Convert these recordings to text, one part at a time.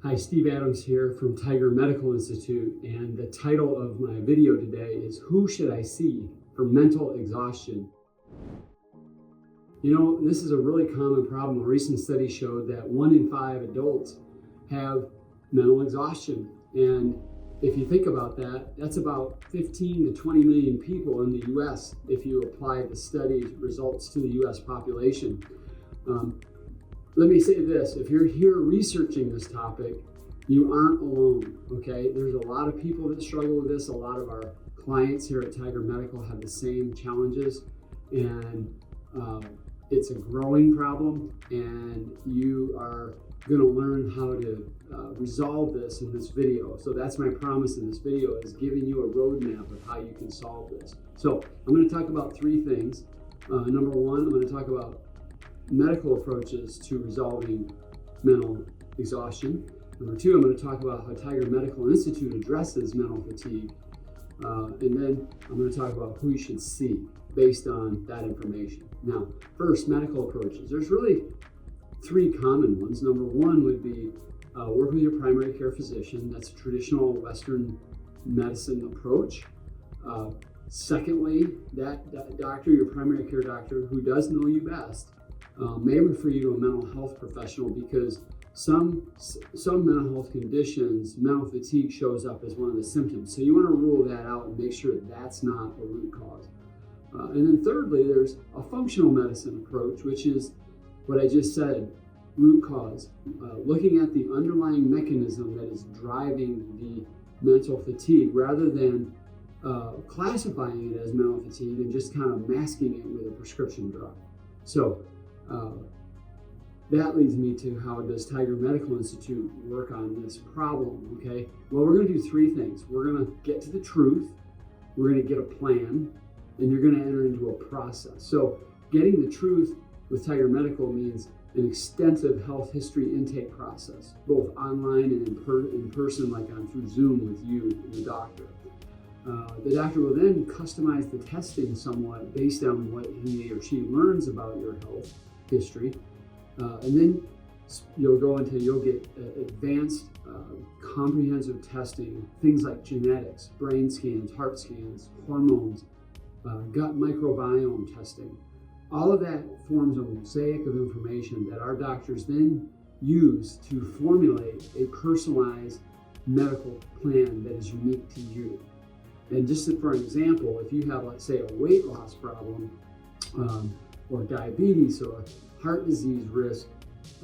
Hi, Steve Adams here from Tiger Medical Institute, and the title of my video today is Who Should I See for Mental Exhaustion? You know, this is a really common problem. A recent study showed that 1 in 5 adults have mental exhaustion, and if you think about that, that's about 15 to 20 million people in the US if you apply the study's results to the US population. Let me say this, if you're here researching this topic, you aren't alone, okay? There's a lot of people that struggle with this. A lot of our clients here at Tiger Medical have the same challenges, and it's a growing problem, and you are gonna learn how to resolve this in this video. So that's my promise in this video, is giving you a roadmap of how you can solve this. So I'm gonna talk about 3 things. Number 1, I'm gonna talk about medical approaches to resolving mental exhaustion. Number 2, I'm going to talk about how Tiger Medical Institute addresses mental fatigue. And then I'm going to talk about who you should see based on that information. Now, first, medical approaches. There's really 3 common ones. Number 1 would be work with your primary care physician. That's a traditional Western medicine approach. Secondly, that doctor, your primary care doctor, who does know you best, may refer you to a mental health professional, because some mental health conditions, mental fatigue shows up as one of the symptoms. So you want to rule that out and make sure that's not a root cause. And then thirdly, there's a functional medicine approach, which is what I just said, root cause, looking at the underlying mechanism that is driving the mental fatigue, rather than classifying it as mental fatigue and just kind of masking it with a prescription drug. So that leads me to how does Tiger Medical Institute work on this problem, okay? Well, we're gonna do 3 things. We're gonna get to the truth, we're gonna get a plan, and you're gonna enter into a process. So getting the truth with Tiger Medical means an extensive health history intake process, both online and in person, like on through Zoom with you and the doctor. The doctor will then customize the testing somewhat based on what he or she learns about your health history. And then you'll get advanced comprehensive testing, things like genetics, brain scans, heart scans, hormones, gut microbiome testing. All of that forms a mosaic of information that our doctors then use to formulate a personalized medical plan that is unique to you. And just for an example, if you have, let's say, a weight loss problem, or diabetes or heart disease risk,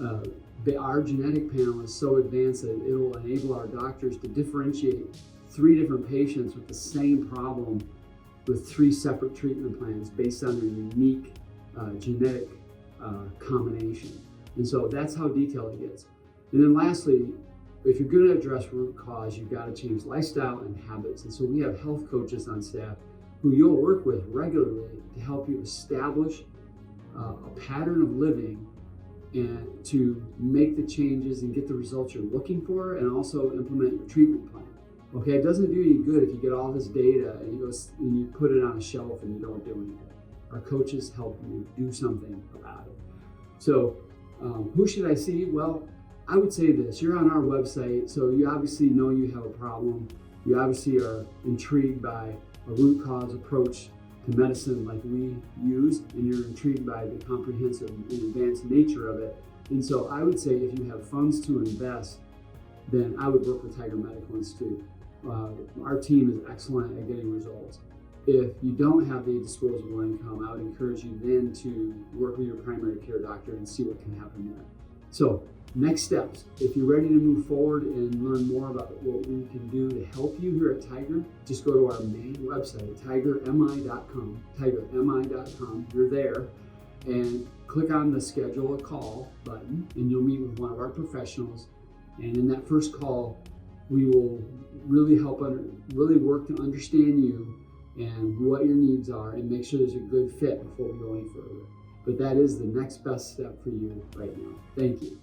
our genetic panel is so advanced that it will enable our doctors to differentiate 3 different patients with the same problem with 3 separate treatment plans based on their unique genetic combination. And so that's how detailed it gets. And then lastly, if you're going to address root cause, you've got to change lifestyle and habits. And so we have health coaches on staff who you'll work with regularly to help you establish a pattern of living and to make the changes and get the results you're looking for, and also implement your treatment plan. Okay, it doesn't do you good if you get all this data and you put it on a shelf and you don't do anything. Our coaches help you do something about it. So who should I see? Well, I would say this: you're on our website, so you obviously know you have a problem. You obviously are intrigued by a root cause approach to medicine like we use, and you're intrigued by the comprehensive and advanced nature of it. And so I would say if you have funds to invest, then I would work with Tiger Medical Institute. Our team is excellent at getting results. If you don't have the disposable income, I would encourage you then to work with your primary care doctor and see what can happen there. So next steps, if you're ready to move forward and learn more about what we can do to help you here at Tiger, just go to our main website, tigermi.com, tigermi.com. You're there, and click on the schedule a call button, and you'll meet with one of our professionals. And in that first call, we will really really work to understand you and what your needs are, and make sure there's a good fit before we go any further. But that is the next best step for you right now. Thank you.